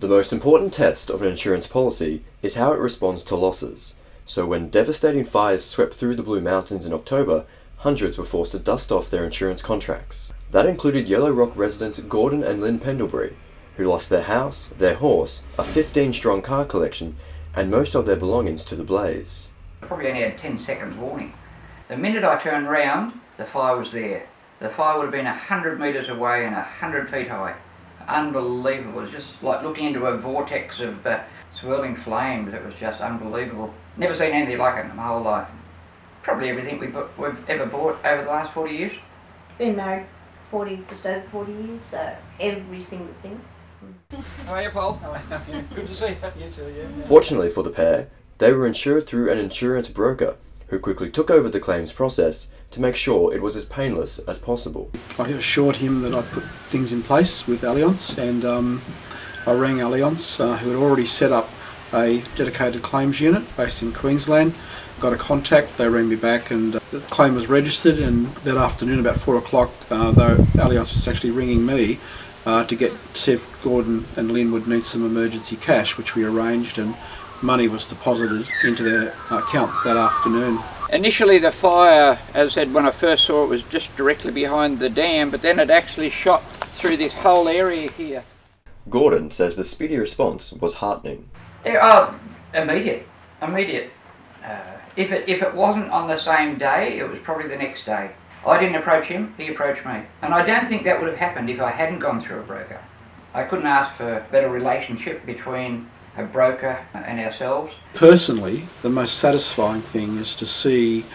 The most important test of an insurance policy is how it responds to losses. So when devastating fires swept through the Blue Mountains in October, hundreds were forced to dust off their insurance contracts. That included Yellow Rock residents Gordon and Lynn Pendlebury, who lost their house, their horse, a 15-strong car collection, and most of their belongings to the blaze. I probably only had 10 seconds warning. The minute I turned round, the fire was there. The fire would have been 100 metres away and 100 feet high. Unbelievable. It was just like looking into a vortex of swirling flames. It was just unbelievable. Never seen anything like it in my whole life. Probably everything we've ever bought over the last 40 years. Been married just over 40 years, so every single thing. How are you, Paul? Good to see you. You too, yeah. Fortunately for the pair, they were insured through an insurance broker who quickly took over the claims process to make sure it was as painless as possible. I assured him that I'd put things in place with Allianz, and I rang Allianz, who had already set up a dedicated claims unit based in Queensland. Got a contact, they rang me back, and the claim was registered, and that afternoon about 4 o'clock, though Allianz was actually ringing me to see if Gordon and Lynn would need some emergency cash, which we arranged, and money was deposited into their account that afternoon. Initially the fire, as I said, when I first saw it, was just directly behind the dam, but then it actually shot through this whole area here. Gordon says the speedy response was heartening. Immediate. If it wasn't on the same day, it was probably the next day. I didn't approach him, he approached me. And I don't think that would have happened if I hadn't gone through a broker. I couldn't ask for a better relationship between a broker and ourselves. Personally, the most satisfying thing is to see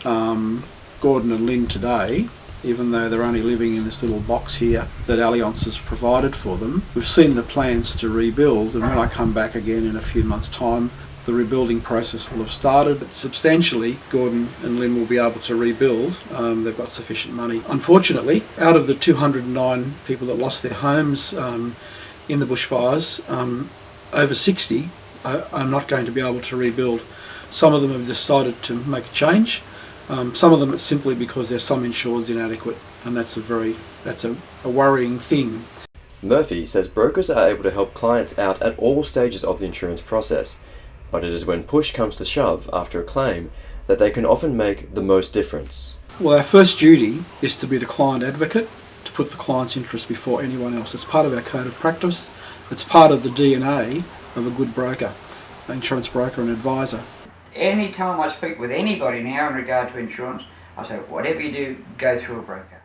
Gordon and Lynn today, even though they're only living in this little box here that Allianz has provided for them. We've seen the plans to rebuild, and when I come back again in a few months' time, the rebuilding process will have started. But substantially, Gordon and Lynn will be able to rebuild. They've got sufficient money. Unfortunately, out of the 209 people that lost their homes in the bushfires, over 60 are not going to be able to rebuild. Some of them have decided to make a change. Some of them it's simply because their sum insured's inadequate, and that's a worrying thing. Murphy says brokers are able to help clients out at all stages of the insurance process, but it is when push comes to shove after a claim that they can often make the most difference. Well, our first duty is to be the client advocate, to put the client's interest before anyone else. It's part of our code of practice. It's part of the DNA of a good broker, an insurance broker and advisor. Any time I speak with anybody now in regard to insurance, I say, whatever you do, go through a broker.